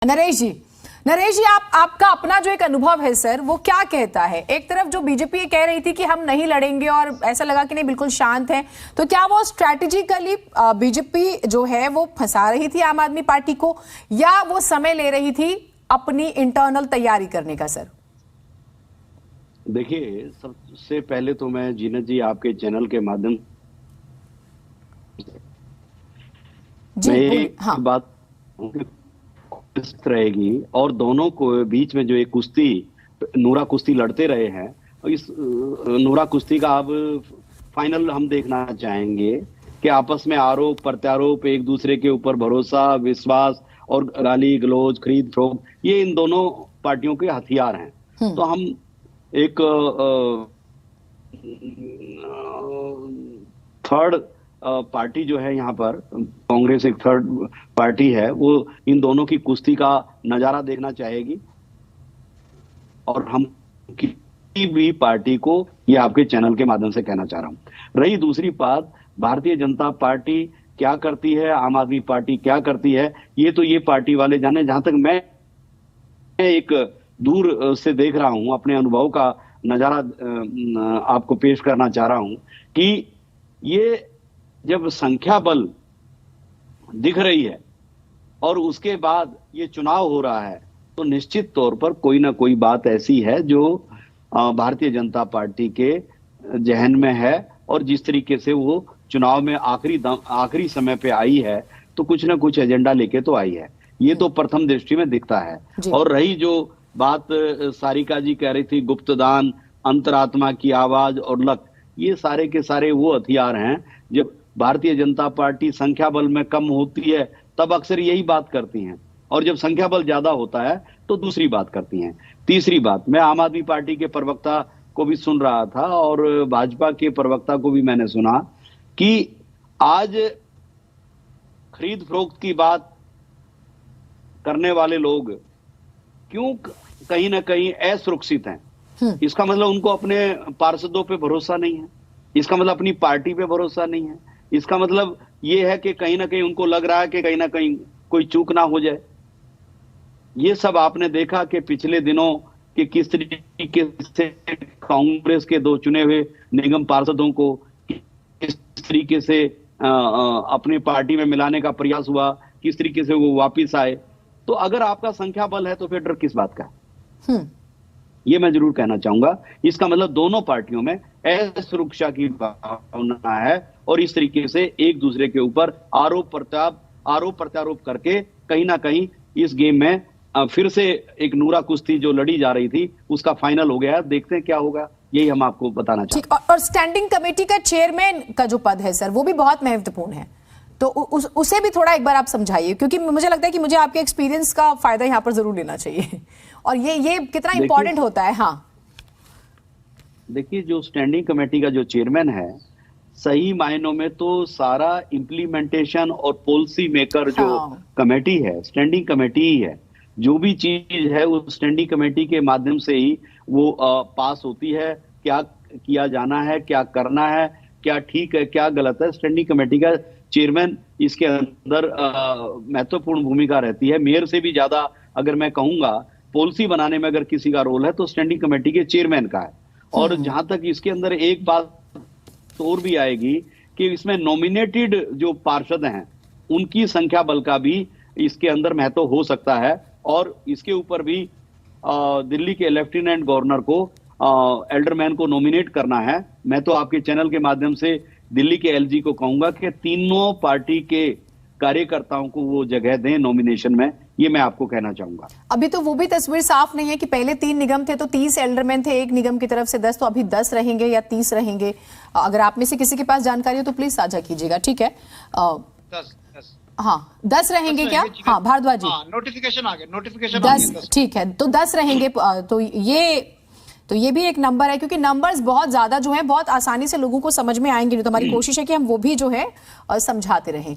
नरेश जी आपका अपना जो एक अनुभव है सर, वो क्या कहता है? एक तरफ जो बीजेपी कह रही थी कि हम नहीं लड़ेंगे और ऐसा लगा कि नहीं बिल्कुल शांत है, तो क्या वो स्ट्रैटेजिकली बीजेपी जो है वो फंसा रही थी आम आदमी पार्टी को, या वो समय ले रही थी अपनी इंटरनल तैयारी करने का? सर देखिए, सबसे पहले तो मैं जीनत जी आपके चैनल के माध्यम जी एक हाँ बात रहेगी, और दोनों को बीच में जो एक कुश्ती नूरा कुश्ती लड़ते रहे हैं, इस नूरा कुश्ती का अब फाइनल हम देखना चाहेंगे कि आपस में आरोप प्रत्यारोप, एक दूसरे के ऊपर भरोसा विश्वास और गाली गलौज खरीद फरोख्त, ये इन दोनों पार्टियों के हथियार हैं। तो हम एक थर्ड पार्टी जो है, यहाँ पर कांग्रेस एक थर्ड पार्टी है, वो इन दोनों की कुश्ती का नजारा देखना चाहेगी। और हम किसी भी पार्टी को ये आपके चैनल के माध्यम से कहना चाह रहा हूं। रही दूसरी बात, भारतीय जनता पार्टी क्या करती है, आम आदमी पार्टी क्या करती है, ये तो ये पार्टी वाले जाने। जहां तक मैं एक दूर से देख रहा हूं, अपने अनुभव का नजारा आपको पेश करना चाह रहा हूं कि ये जब संख्या बल दिख रही है और उसके बाद ये चुनाव हो रहा है, तो निश्चित तौर पर कोई ना कोई बात ऐसी है जो भारतीय जनता पार्टी के जहन में है, और जिस तरीके से वो चुनाव में आखिरी समय पे आई है, तो कुछ ना कुछ एजेंडा लेके तो आई है। ये तो प्रथम दृष्टि में दिखता है। और रही जो बात सारिका जी कह रही थी, गुप्तदान, अंतरात्मा की आवाज और लक, ये सारे के सारे वो हथियार हैं। जब भारतीय जनता पार्टी संख्या बल में कम होती है तब अक्सर यही बात करती हैं, और जब संख्या बल ज्यादा होता है तो दूसरी बात करती हैं। तीसरी बात, मैं आम आदमी पार्टी के प्रवक्ता को भी सुन रहा था और भाजपा के प्रवक्ता को भी मैंने सुना कि आज खरीद फरोख्त की बात करने वाले लोग क्यों कहीं ना कहीं असुरक्षित हैं। इसका मतलब उनको अपने पार्षदों पे भरोसा नहीं है, इसका मतलब अपनी पार्टी पे भरोसा नहीं है, इसका मतलब ये है कि कहीं ना कहीं उनको लग रहा है कि कहीं ना कहीं कोई चूक ना हो जाए। ये सब आपने देखा कि पिछले दिनों कि किस तरीके से कांग्रेस के दो चुने हुए निगम पार्षदों को किस तरीके से अपनी पार्टी में मिलाने का प्रयास हुआ, किस तरीके से वो वापिस आए। तो अगर आपका संख्या बल है तो फिर डर किस बात का? ये मैं जरूर कहना चाहूंगा। इसका मतलब दोनों पार्टियों में असुरक्षा की भावना है, और इस तरीके से एक दूसरे के ऊपर आरोप प्रत्यारोप करके कहीं ना कहीं इस गेम में फिर से एक नूरा कुश्ती जो लड़ी जा रही थी उसका फाइनल हो गया है। देखते हैं क्या होगा, यही हम आपको बताना चाहते हैं। और स्टैंडिंग कमेटी का चेयरमैन का जो पद है सर, वो भी बहुत महत्वपूर्ण है, तो उसे भी थोड़ा एक बार आप समझाइए, क्योंकि मुझे लगता है कि मुझे आपके एक्सपीरियंस का फायदा यहाँ पर जरूर लेना चाहिए और ये कितना इंपॉर्टेंट होता है। हाँ देखिए, जो स्टैंडिंग कमेटी का जो चेयरमैन है, सही मायनों में तो सारा इम्प्लीमेंटेशन और पॉलिसी मेकर जो कमेटी है, स्टैंडिंग कमेटी ही है। जो भी चीज है वो स्टैंडिंग कमेटी के माध्यम से ही वो पास होती है। क्या किया जाना है, क्या करना है, क्या ठीक है, क्या गलत है, स्टैंडिंग कमेटी का चेयरमैन इसके अंदर महत्वपूर्ण भूमिका रहती है। मेयर से भी ज्यादा अगर मैं कहूंगा पॉलिसी बनाने में अगर किसी का रोल है तो स्टैंडिंग कमेटी के चेयरमैन का है। और जहां तक इसके अंदर एक बात और भी आएगी कि इसमें नॉमिनेटेड जो पार्षद हैं उनकी संख्या बल का भी इसके अंदर महत्व हो सकता है। और इसके ऊपर भी दिल्ली के लेफ्टिनेंट गवर्नर को एल्डरमैन को नॉमिनेट करना है। मैं तो आपके चैनल के माध्यम से दिल्ली के एलजी को कहूंगा कि तीनों पार्टी के कार्यकर्ताओं को वो जगह दें नॉमिनेशन में, ये मैं आपको कहना चाहूंगा। अभी तो वो भी तस्वीर साफ नहीं है कि पहले 3 निगम थे तो 30 एल्डरमैन थे, एक निगम की तरफ से 10, तो अभी 10 रहेंगे या 30 रहेंगे? अगर आप में से किसी के पास जानकारी हो तो प्लीज साझा कीजिएगा। ठीक है, 10 रहेंगे क्या? हाँ भारद्वाज जी, नोटिफिकेशन आ गया, 10 ठीक है, तो 10 रहेंगे। तो ये भी एक नंबर है, क्योंकि नंबर्स बहुत ज्यादा जो है बहुत आसानी से लोगों को समझ में आएंगे, नहीं तो हमारी कोशिश है कि हम वो भी जो है समझाते रहें।